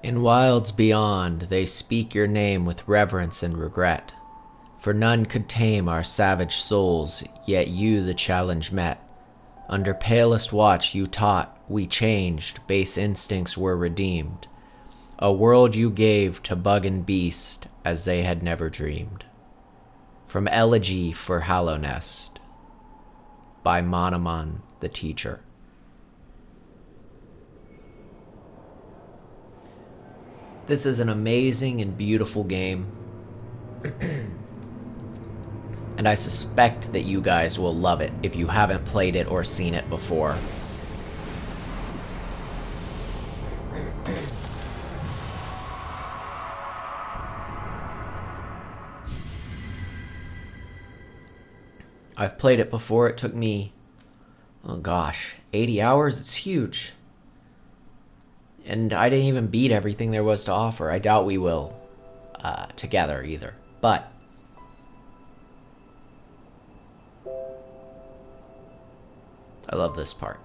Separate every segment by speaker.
Speaker 1: In wilds beyond, they speak your name with reverence and regret. For none could tame our savage souls, yet you the challenge met. Under palest watch you taught, we changed, base instincts were redeemed. A world you gave to bug and beast as they had never dreamed. From Elegy for Hallownest by Monomon the Teacher. This is an amazing and beautiful game. And I suspect that you guys will love it if you haven't played it or seen it before. I've played it before. It took me, oh gosh, 80 hours? It's huge. And I didn't even beat everything there was to offer. I doubt we will together either. But I love this part.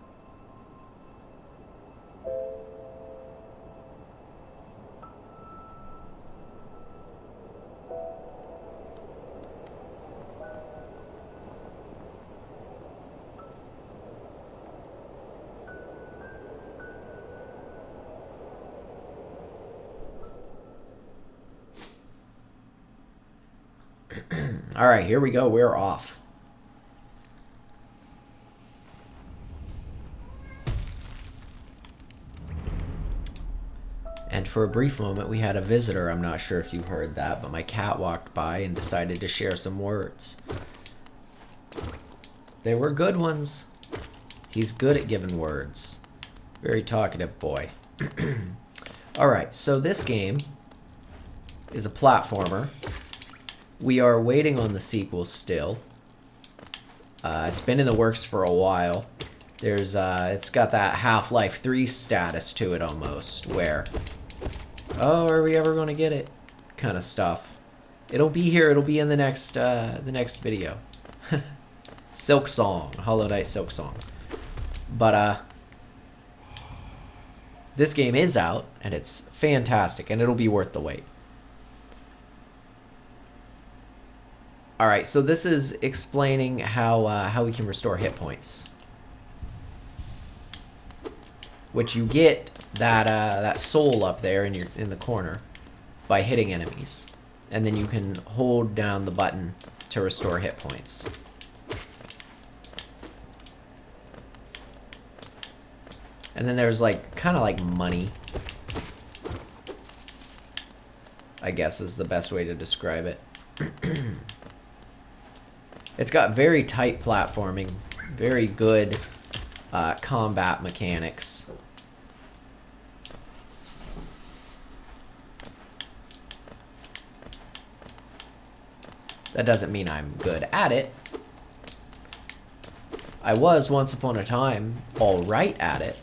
Speaker 1: All right, here we go. We're off. And for a brief moment, we had a visitor. I'm not sure if you heard that, but my cat walked by and decided to share some words. They were good ones. He's good at giving words. Very talkative boy. All right, so this game is a platformer. We are waiting on the sequel still. It's been in the works for a while. There's it's got that Half-Life 3 status to it almost, where, oh, are we ever going to get it? Kind of stuff. It'll be here. It'll be in the next video. Silk Song, Hollow Knight Silk Song. But this game is out and it's fantastic, and it'll be worth the wait. All right, so this is explaining how we can restore hit points, which you get that soul up there in the corner by hitting enemies, and then you can hold down the button to restore hit points. And then there's like kind of like money, I guess is the best way to describe it. It's got very tight platforming, very good combat mechanics. That doesn't mean I'm good at it. I was, once upon a time, all right at it.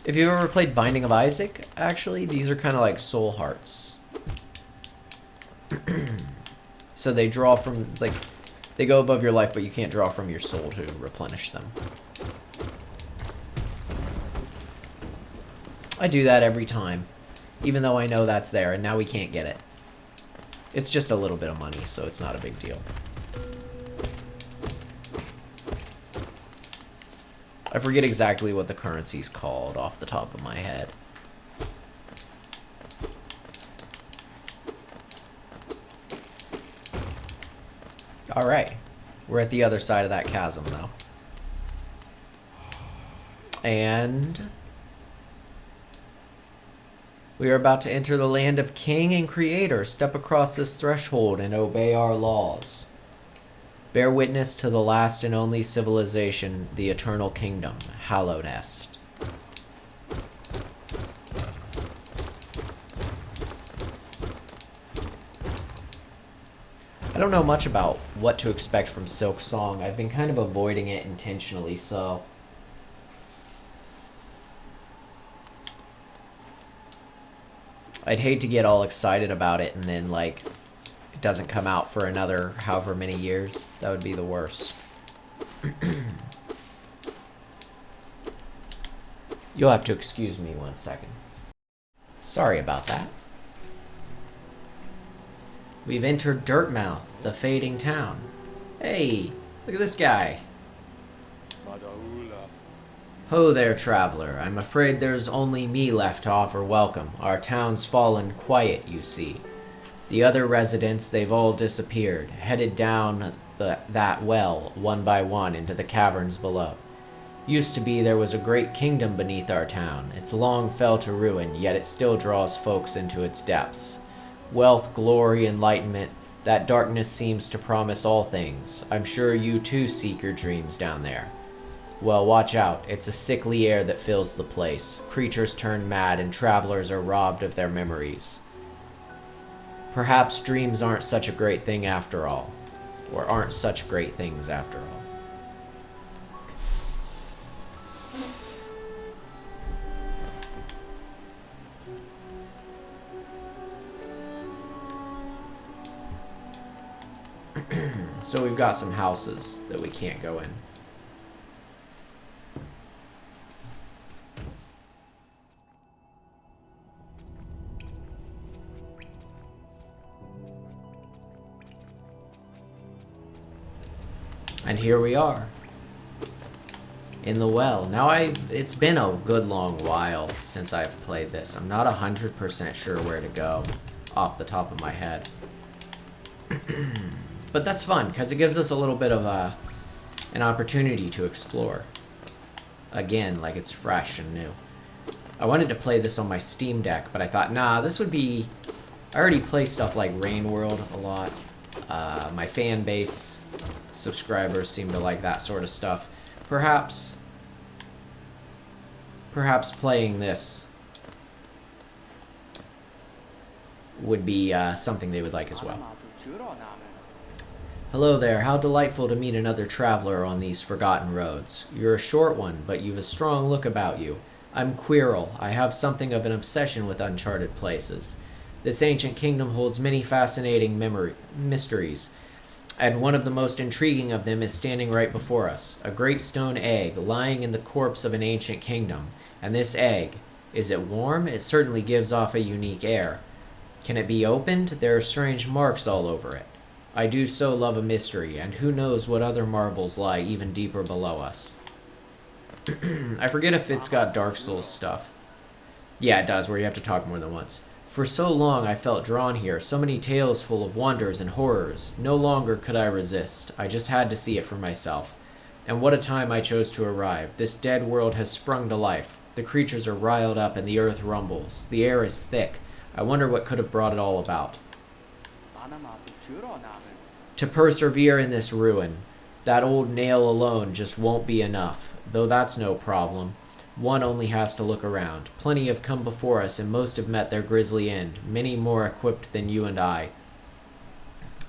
Speaker 1: If you've ever played Binding of Isaac, actually, these are kind of like soul hearts. So they draw from, like, they go above your life, but you can't draw from your soul to replenish them. I do that every time, even though I know that's there, and now we can't get it. It's just a little bit of money, so it's not a big deal. I forget exactly what the currency's called off the top of my head. Alright, we're at the other side of that chasm now. And we are about to enter the land of King and Creator. Step across this threshold and obey our laws. Bear witness to the last and only civilization, the eternal kingdom, Hallownest. I don't know much about what to expect from Silk Song. I've been kind of avoiding it intentionally, so I'd hate to get all excited about it and then, like, it doesn't come out for another however many years. That would be the worst. You'll have to excuse me 1 second. Sorry about that. We've entered Dirtmouth, the fading town. Hey, look at this guy. Ho there, traveler. I'm afraid there's only me left to offer welcome. Our town's fallen quiet, you see. The other residents, they've all disappeared, headed down that well, one by one, into the caverns below. Used to be there was a great kingdom beneath our town. It's long fell to ruin, yet it still draws folks into its depths. Wealth, glory, enlightenment, that darkness seems to promise all things. I'm sure you too seek your dreams down there. Well, watch out. It's a sickly air that fills the place. Creatures turn mad and travelers are robbed of their memories. Perhaps dreams aren't such a great thing after all. Or aren't such great things after all. So we've got some houses that we can't go in. And here we are. In the well. Now it's been a good long while since I've played this. I'm not 100% sure where to go off the top of my head. But that's fun, because it gives us a little bit of an opportunity to explore. Again, like it's fresh and new. I wanted to play this on my Steam Deck, but I thought, nah, this would be... I already play stuff like Rain World a lot. My fan base subscribers seem to like that sort of stuff. Perhaps playing this would be something they would like as well. Hello there, how delightful to meet another traveler on these forgotten roads. You're a short one, but you've a strong look about you. I'm Quirrell. I have something of an obsession with uncharted places. This ancient kingdom holds many fascinating mysteries, and one of the most intriguing of them is standing right before us. A great stone egg lying in the corpse of an ancient kingdom. And this egg, is it warm? It certainly gives off a unique air. Can it be opened? There are strange marks all over it. I do so love a mystery, and who knows what other marvels lie even deeper below us. I forget if it's got Dark Souls stuff. Yeah, it does, where you have to talk more than once. For so long I felt drawn here, so many tales full of wonders and horrors. No longer could I resist. I just had to see it for myself. And what a time I chose to arrive. This dead world has sprung to life. The creatures are riled up and the earth rumbles. The air is thick. I wonder what could have brought it all about. To persevere in this ruin, that old nail alone just won't be enough. Though that's no problem. One only has to look around. Plenty have come before us, and most have met their grisly end. Many more equipped than you and I.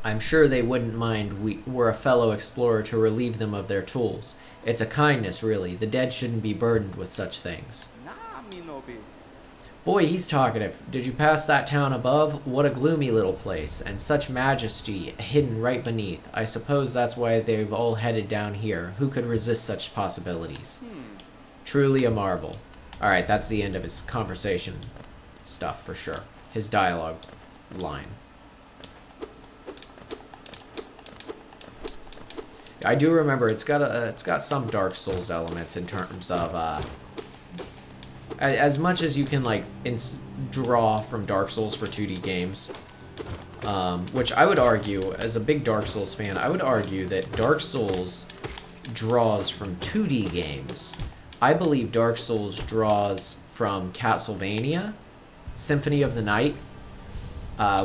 Speaker 1: I'm sure they wouldn't mind were a fellow explorer to relieve them of their tools. It's a kindness, really. The dead shouldn't be burdened with such things. Boy, he's talkative. Did you pass that town above? What a gloomy little place, and such majesty hidden right beneath. I suppose that's why they've all headed down here. Who could resist such possibilities? Truly a marvel. Alright, that's the end of his conversation stuff for sure. His dialogue line. I do remember it's got some Dark Souls elements in terms of as much as you can like draw from Dark Souls for 2D games, which I would argue, as a big Dark Souls fan, I would argue that Dark Souls draws from 2D games. I believe Dark Souls draws from Castlevania, Symphony of the Night,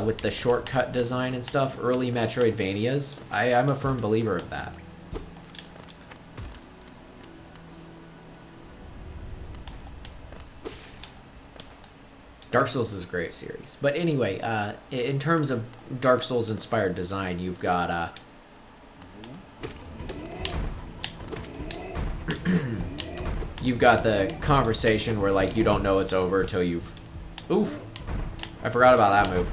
Speaker 1: with the shortcut design and stuff, early Metroidvanias. I'm a firm believer of that. Dark Souls is a great series. But anyway, in terms of Dark Souls inspired design, you've got you've got the conversation where like you don't know it's over till you've... Oof. I forgot about that move.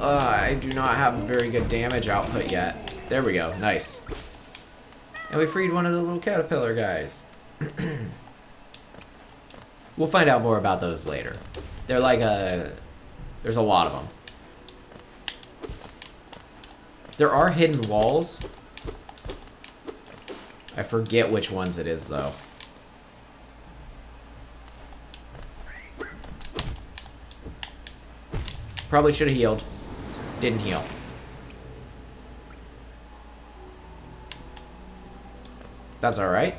Speaker 1: I do not have a very good damage output yet. There we go. Nice. And we freed one of the little caterpillar guys. We'll find out more about those later. They're like there's a lot of them. There are hidden walls. I forget which ones it is, though. Probably should have healed. Didn't heal. That's alright.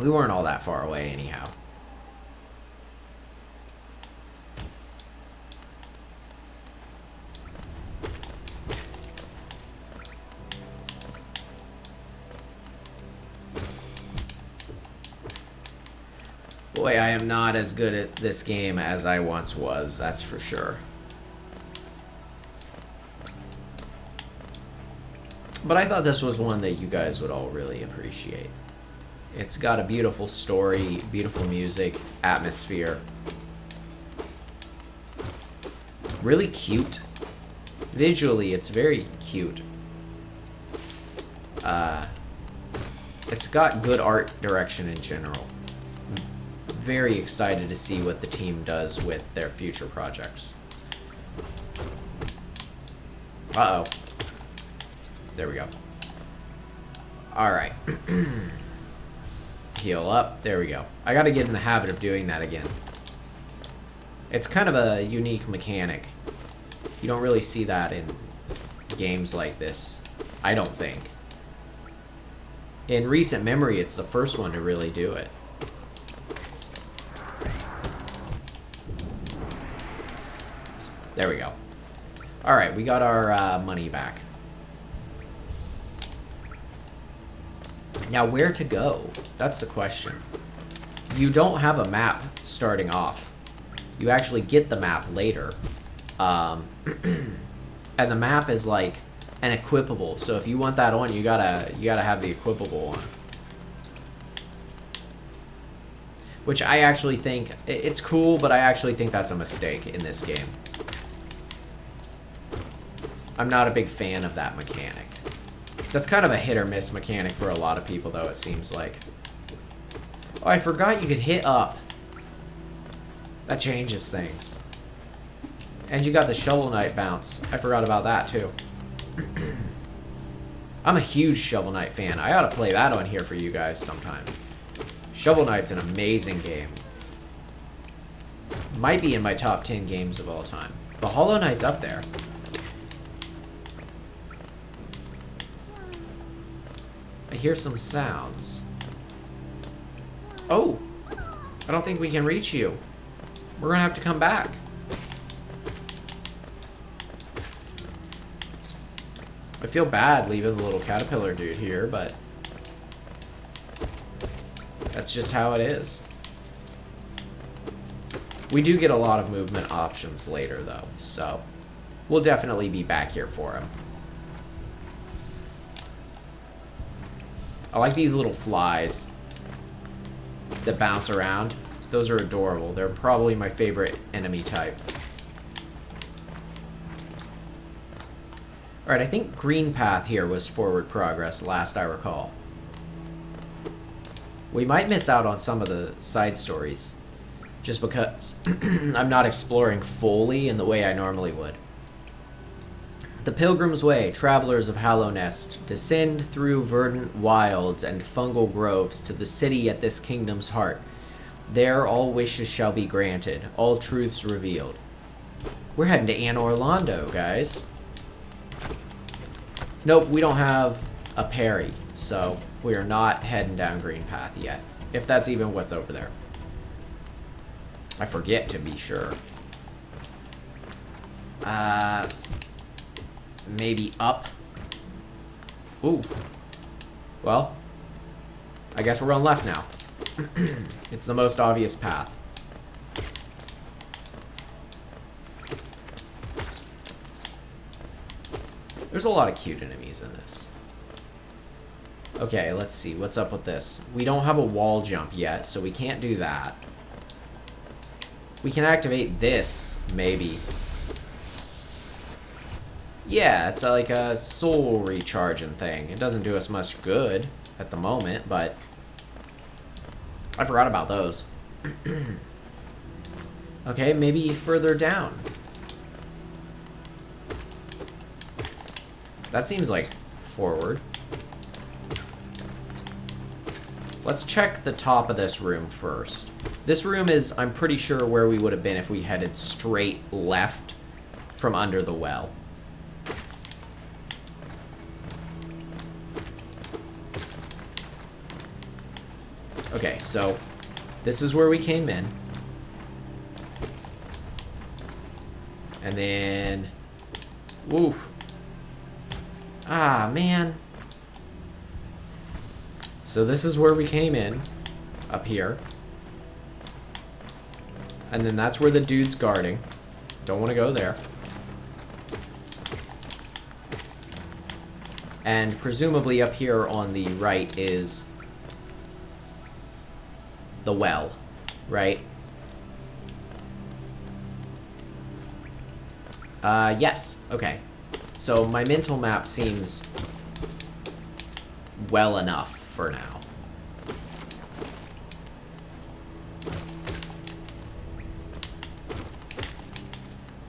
Speaker 1: We weren't all that far away anyhow. Boy, I am not as good at this game as I once was, that's for sure. But I thought this was one that you guys would all really appreciate. It's got a beautiful story, beautiful music, atmosphere. Really cute. Visually, it's very cute. It's got good art direction in general. Very excited to see what the team does with their future projects. Uh-oh. There we go. Alright. Heal up. There we go. I gotta get in the habit of doing that again. It's kind of a unique mechanic. You don't really see that in games like this. I don't think. In recent memory, it's the first one to really do it. There we go. Alright, we got our money back. Now, where to go? That's the question. You don't have a map starting off. You actually get the map later. And the map is like an equipable. So if you want that on, you gotta have the equipable on. Which I actually think, it's cool, but I actually think that's a mistake in this game. I'm not a big fan of that mechanic. That's kind of a hit or miss mechanic for a lot of people, though, it seems like. Oh, I forgot you could hit up. That changes things. And you got the Shovel Knight bounce. I forgot about that, too. I'm a huge Shovel Knight fan. I ought to play that on here for you guys sometime. Shovel Knight's an amazing game. Might be in my top 10 games of all time. But Hollow Knight's up there. I hear some sounds. Oh! I don't think we can reach you. We're gonna have to come back. I feel bad leaving the little caterpillar dude here, but that's just how it is. We do get a lot of movement options later, though, so we'll definitely be back here for him. I like these little flies that bounce around. Those are adorable. They're probably my favorite enemy type. Alright, I think green path here was forward progress, last I recall. We might miss out on some of the side stories, just because I'm not exploring fully in the way I normally would. The Pilgrim's Way, travelers of Hallownest, descend through verdant wilds and fungal groves to the city at this kingdom's heart. There all wishes shall be granted, all truths revealed. We're heading to Anne Orlando, guys. Nope, we don't have a parry, so we are not heading down Green Path yet, if that's even what's over there. I forget, to be sure. Maybe up. Ooh. Well, I guess we're on left now. It's the most obvious path. There's a lot of cute enemies in this. Okay, let's see. What's up with this? We don't have a wall jump yet, so we can't do that. We can activate this, maybe. Yeah, it's like a soul recharging thing. It doesn't do us much good at the moment, but I forgot about those. Okay, maybe further down. That seems like forward. Let's check the top of this room first. This room is, I'm pretty sure, where we would have been if we headed straight left from under the well. Okay, so this is where we came in. And then... Oof. Ah, man. So this is where we came in. Up here. And then that's where the dude's guarding. Don't want to go there. And presumably up here on the right is the well, right? Yes. Okay. So my mental map seems well enough for now.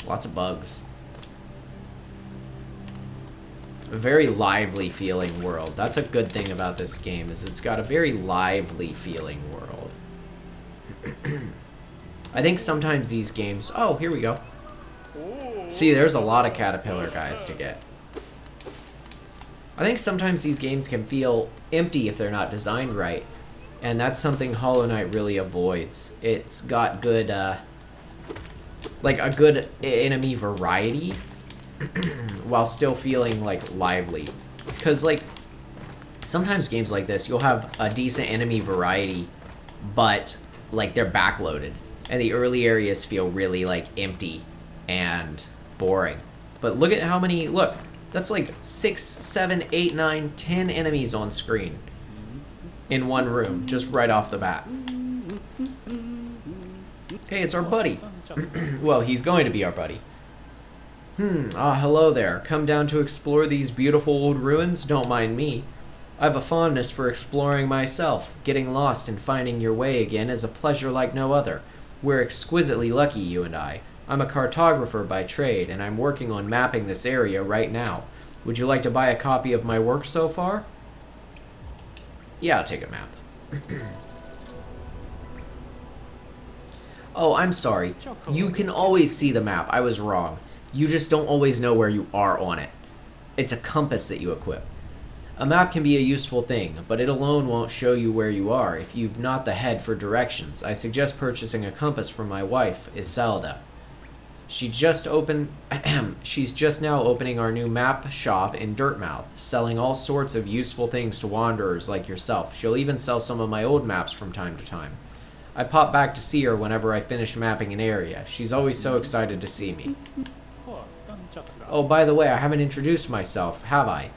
Speaker 1: Lots of bugs. A very lively feeling world. That's a good thing about this game, is it's got a very lively feeling world. I think sometimes these games... Oh, here we go. See, there's a lot of caterpillar guys to get. I think sometimes these games can feel empty if they're not designed right. And that's something Hollow Knight really avoids. It's got good, like a good enemy variety while still feeling like lively. Because like sometimes games like this, you'll have a decent enemy variety, but like they're backloaded. And the early areas feel really like empty and boring. But look at how many, look, that's like 6, 7, 8, 9, 10 enemies on screen in one room, just right off the bat. Hey, it's our buddy. Well, he's going to be our buddy. Hello there. Come down to explore these beautiful old ruins? Don't mind me. I have a fondness for exploring myself. Getting lost and finding your way again is a pleasure like no other. We're exquisitely lucky, you and I. I'm a cartographer by trade, and I'm working on mapping this area right now. Would you like to buy a copy of my work so far? Yeah, I'll take a map. Oh, I'm sorry. You can always see the map. I was wrong. You just don't always know where you are on it. It's a compass that you equip. A map can be a useful thing, but it alone won't show you where you are if you've not the head for directions. I suggest purchasing a compass from my wife, Iselda. She's just now opening our new map shop in Dirtmouth, selling all sorts of useful things to wanderers like yourself. She'll even sell some of my old maps from time to time. I pop back to see her whenever I finish mapping an area. She's always so excited to see me. Oh, by the way, I haven't introduced myself, have I?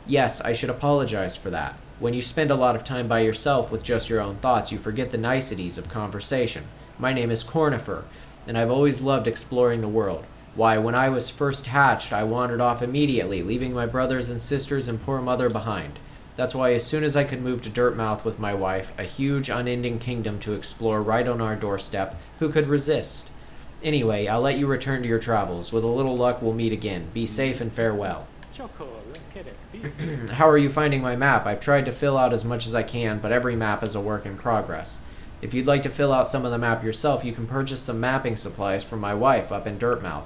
Speaker 1: Yes, I should apologize for that. When you spend a lot of time by yourself with just your own thoughts, you forget the niceties of conversation. My name is Cornifer, and I've always loved exploring the world. Why, when I was first hatched, I wandered off immediately, leaving my brothers and sisters and poor mother behind. That's why as soon as I could move to Dirtmouth with my wife, a huge, unending kingdom to explore right on our doorstep, who could resist? Anyway, I'll let you return to your travels. With a little luck, we'll meet again. Be safe and farewell. How are you finding my map? I've tried to fill out as much as I can, but every map is a work in progress. If you'd like to fill out some of the map yourself, you can purchase some mapping supplies from my wife up in Dirtmouth.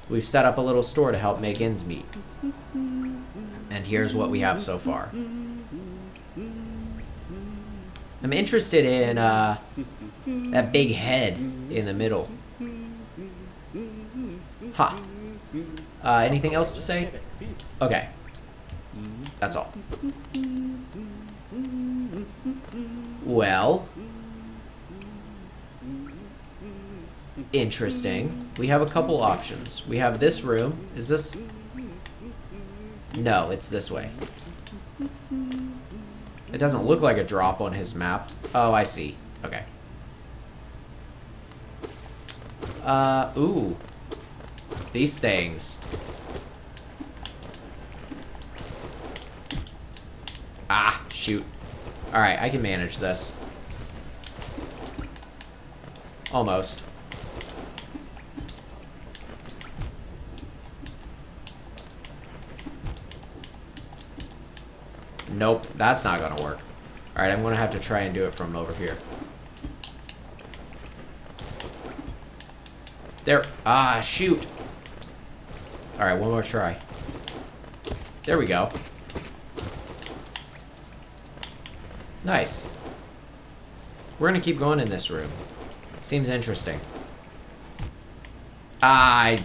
Speaker 1: We've set up a little store to help make ends meet. And here's what we have so far. I'm interested in that big head in the middle. Ha. Anything else to say? Okay. That's all. Well. Interesting. We have a couple options. We have this room. Is this... No, it's this way. It doesn't look like a drop on his map. Oh, I see. Okay. Ooh. These things. Ah, shoot. Alright, I can manage this. Almost. Nope, that's not gonna work. Alright, I'm gonna have to try and do it from over here. There. Ah, shoot. Alright, one more try. There we go. Nice. We're gonna keep going in this room. Seems interesting. Ah, I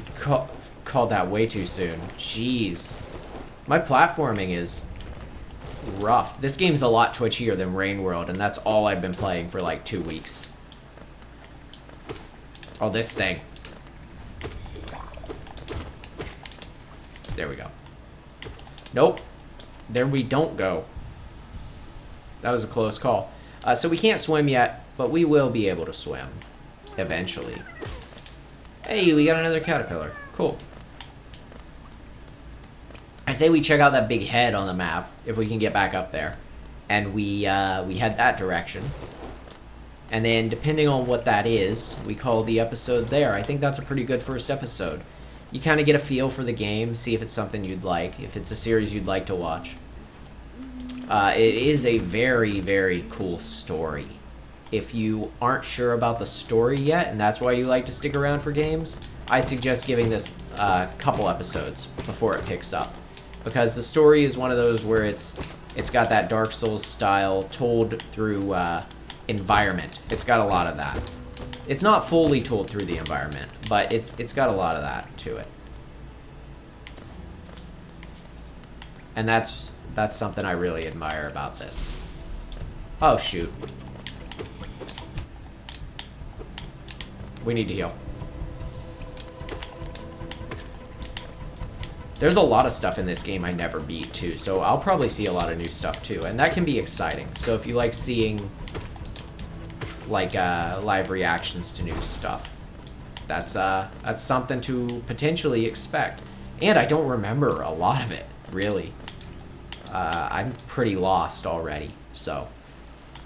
Speaker 1: called that way too soon. Jeez. My platforming is rough. This game's a lot twitchier than Rain World, and that's all I've been playing for like 2 weeks. Oh, this thing. There we go. Nope. There we don't go. That was a close call. So we can't swim yet, but we will be able to swim eventually. Hey, we got another caterpillar. Cool. I say we check out that big head on the map, if we can get back up there. And we head that direction. And then, depending on what that is, we call the episode there. I think that's a pretty good first episode. You kind of get a feel for the game, see if it's something you'd like, if it's a series you'd like to watch. It is a very, very cool story. If you aren't sure about the story yet, and that's why you like to stick around for games, I suggest giving this a couple episodes before it picks up. Because the story is one of those where it's got that Dark Souls style told through environment. It's got a lot of that. It's not fully told through the environment, but it's got a lot of that to it. And that's something I really admire about this. Oh, shoot. We need to heal. There's a lot of stuff in this game I never beat, too, so I'll probably see a lot of new stuff, too, and that can be exciting. So if you like seeing, like, live reactions to new stuff, that's something to potentially expect. And I don't remember a lot of it, really. I'm pretty lost already, so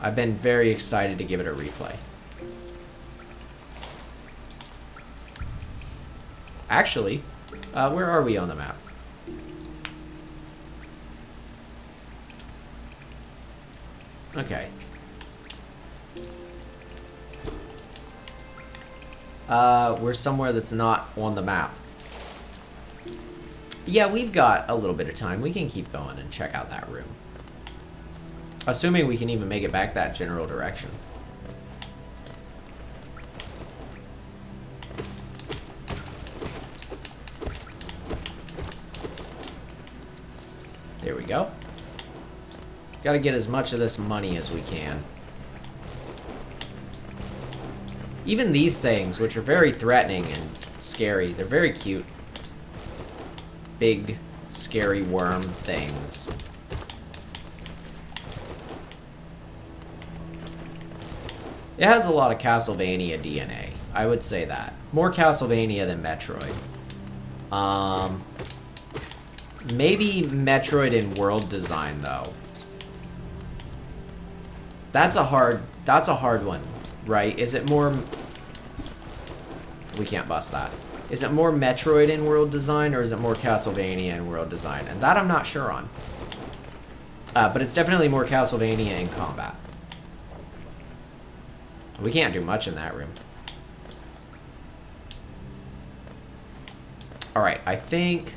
Speaker 1: I've been very excited to give it a replay. Actually, where are we on the map? Okay. We're somewhere that's not on the map. Yeah, we've got a little bit of time. We can keep going and check out that room. Assuming we can even make it back that general direction. There we go. Gotta get as much of this money as we can. Even these things, which are very threatening and scary, they're very cute. Big, scary worm things. It has a lot of Castlevania DNA. I would say that. More Castlevania than Metroid. Maybe Metroid in world design, though. That's a hard one, right? Is it more... We can't bust that. Is it more Metroid in world design, or is it more Castlevania in world design? And that I'm not sure on. But it's definitely more Castlevania in combat. We can't do much in that room. Alright, I think...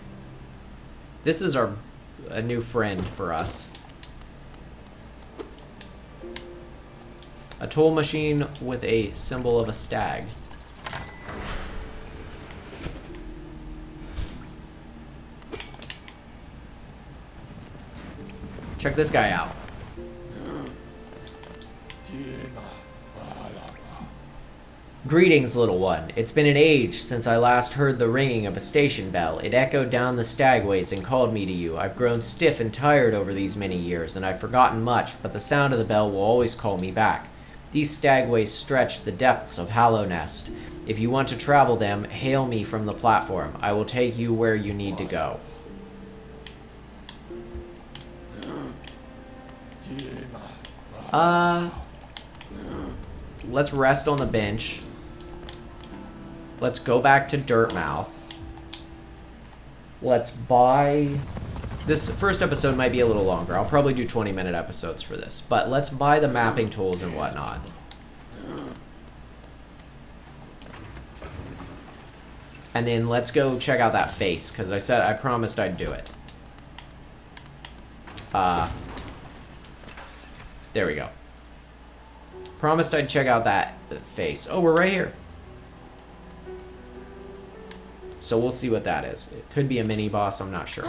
Speaker 1: This is a new friend for us. A tool machine with a symbol of a stag. Check this guy out. Greetings, little one. It's been an age since I last heard the ringing of a station bell. It echoed down the stagways and called me to you. I've grown stiff and tired over these many years, and I've forgotten much, but the sound of the bell will always call me back. These stagways stretch the depths of Hallow Nest. If you want to travel them, hail me from the platform. I will take you where you need to go. Let's rest on the bench. Let's go back to Dirtmouth. Let's buy... This first episode might be a little longer. I'll probably do 20-minute episodes for this. But let's buy the mapping tools and whatnot. And then let's go check out that face, because I promised I'd do it. There we go. Promised I'd check out that face. Oh, we're right here. So we'll see what that is. It could be a mini-boss, I'm not sure.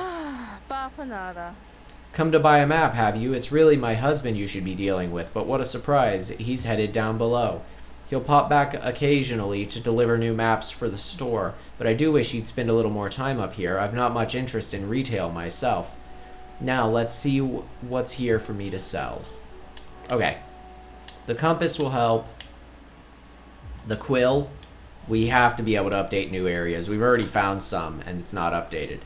Speaker 1: Come to buy a map, have you? It's really my husband you should be dealing with, but what a surprise. He's headed down below. He'll pop back occasionally to deliver new maps for the store, but I do wish he'd spend a little more time up here. I've not much interest in retail myself. Now, let's see what's here for me to sell. Okay. The compass will help. The quill, we have to be able to update new areas. We've already found some, and it's not updated.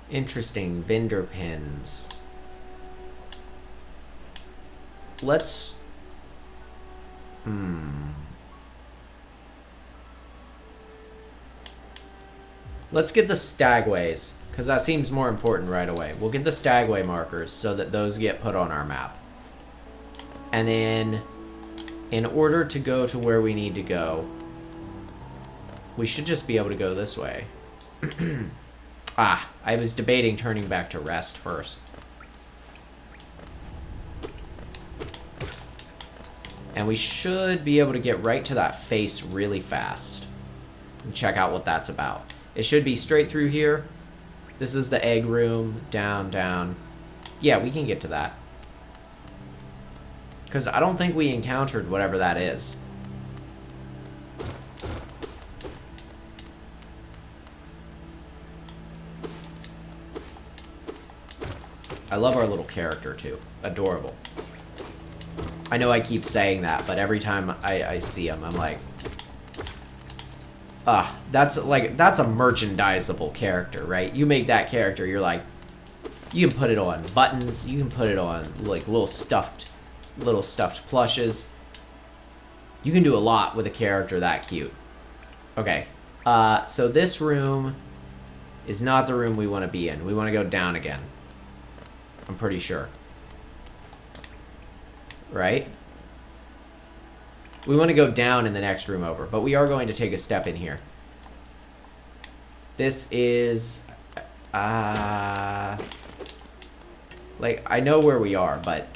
Speaker 1: Interesting. Vendor pins. Let's... Let's get the stagways, because that seems more important right away. We'll get the stagway markers so that those get put on our map. And then, in order to go to where we need to go, we should just be able to go this way. I was debating turning back to rest first. And we should be able to get right to that face really fast. And check out what that's about. It should be straight through here. This is the egg room. Down, down. Yeah, we can get to that. Because I don't think we encountered whatever that is. I love our little character, too. Adorable. I know I keep saying that, but every time I see him, I'm like... that's a merchandisable character, right? You make that character, you're like... You can put it on buttons, you can put it on, like, little stuffed plushes. You can do a lot with a character that cute. Okay. So this room is not the room we want to be in. We want to go down again. I'm pretty sure. Right? We want to go down in the next room over, but we are going to take a step in here. This is... like, I know where we are, but...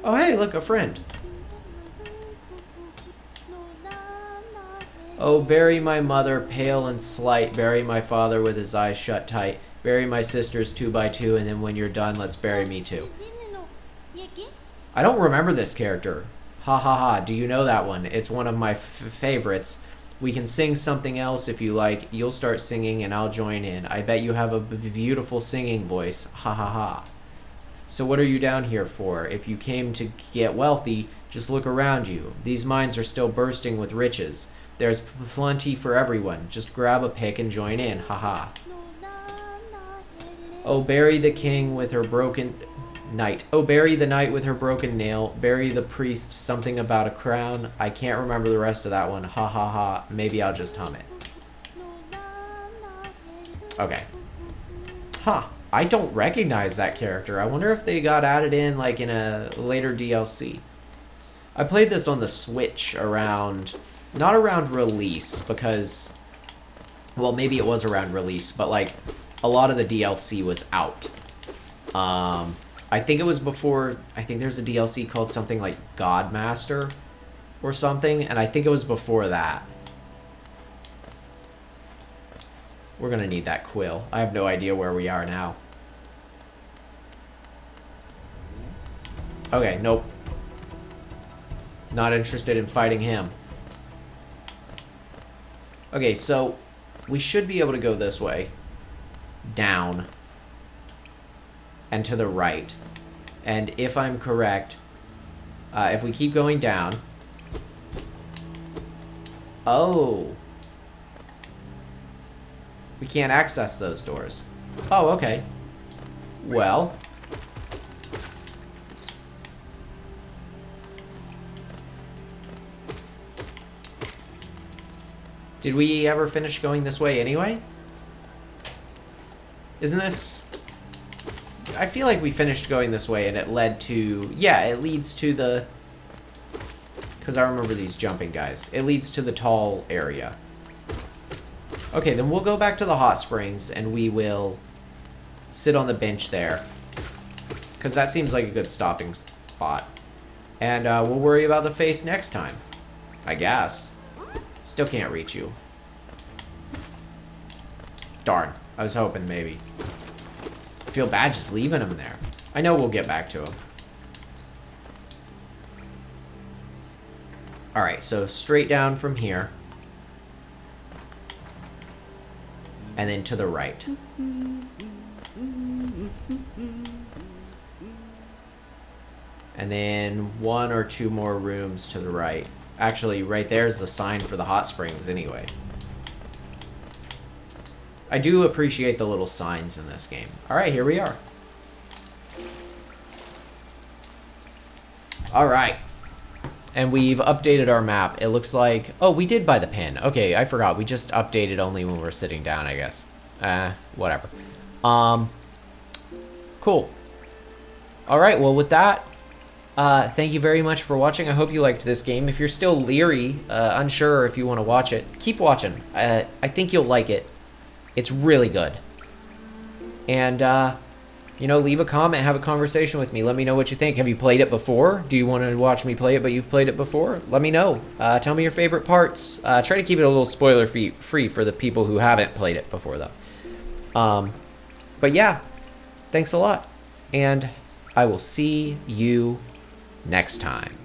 Speaker 1: Oh, hey, look, a friend. Oh, bury my mother, pale and slight. Bury my father with his eyes shut tight. Bury my sisters 2 by 2, and then when you're done, let's bury me too. I don't remember this character. Ha ha ha, do you know that one? It's one of my favorites. We can sing something else if you like. You'll start singing and I'll join in. I bet you have a beautiful singing voice. Ha ha ha. So what are you down here for? If you came to get wealthy, just look around you. These mines are still bursting with riches. There's plenty for everyone. Just grab a pick and join in. Ha ha. Oh, bury the king with her broken... Knight. Oh, bury the knight with her broken nail. Bury the priest something about a crown. I can't remember the rest of that one. Ha ha ha. Maybe I'll just hum it. Okay. Huh. I don't recognize that character. I wonder if they got added in like in a later DLC. I played this on the Switch around... Not around release because... Well, maybe it was around release, but like a lot of the DLC was out. I think it was before, I think there's a DLC called something like Godmaster or something, and I think it was before that. We're gonna need that quill. I have no idea where we are now. Okay, nope. Not interested in fighting him. Okay, so we should be able to go this way. Down. and to the right. And if I'm correct, if we keep going down... Oh. We can't access those doors. Oh, okay. Well. Did we ever finish going this way anyway? Isn't this... I feel like we finished going this way and it led to... Yeah, it leads to the... Because I remember these jumping guys. It leads to the tall area. Okay, then we'll go back to the hot springs and we will sit on the bench there. Because that seems like a good stopping spot. And we'll worry about the face next time. I guess. Still can't reach you. Darn. I was hoping maybe. I feel bad just leaving him there. I know we'll get back to him. Alright, so straight down from here. And then to the right. And then 1 or 2 more rooms to the right. Actually, right there's the sign for the hot springs anyway. I do appreciate the little signs in this game. Alright, here we are. Alright. And we've updated our map. It looks like... Oh, we did buy the pen. Okay, I forgot. We just updated only when we're sitting down, I guess. Whatever. Cool. Alright, well with that... thank you very much for watching. I hope you liked this game. If you're still leery, unsure if you want to watch it, keep watching. I think you'll like it. It's really good. And, you know, leave a comment, have a conversation with me. Let me know what you think. Have you played it before? Do you want to watch me play it, but you've played it before? Let me know. Tell me your favorite parts. Try to keep it a little spoiler-free for the people who haven't played it before, though. But yeah, thanks a lot. And I will see you next time.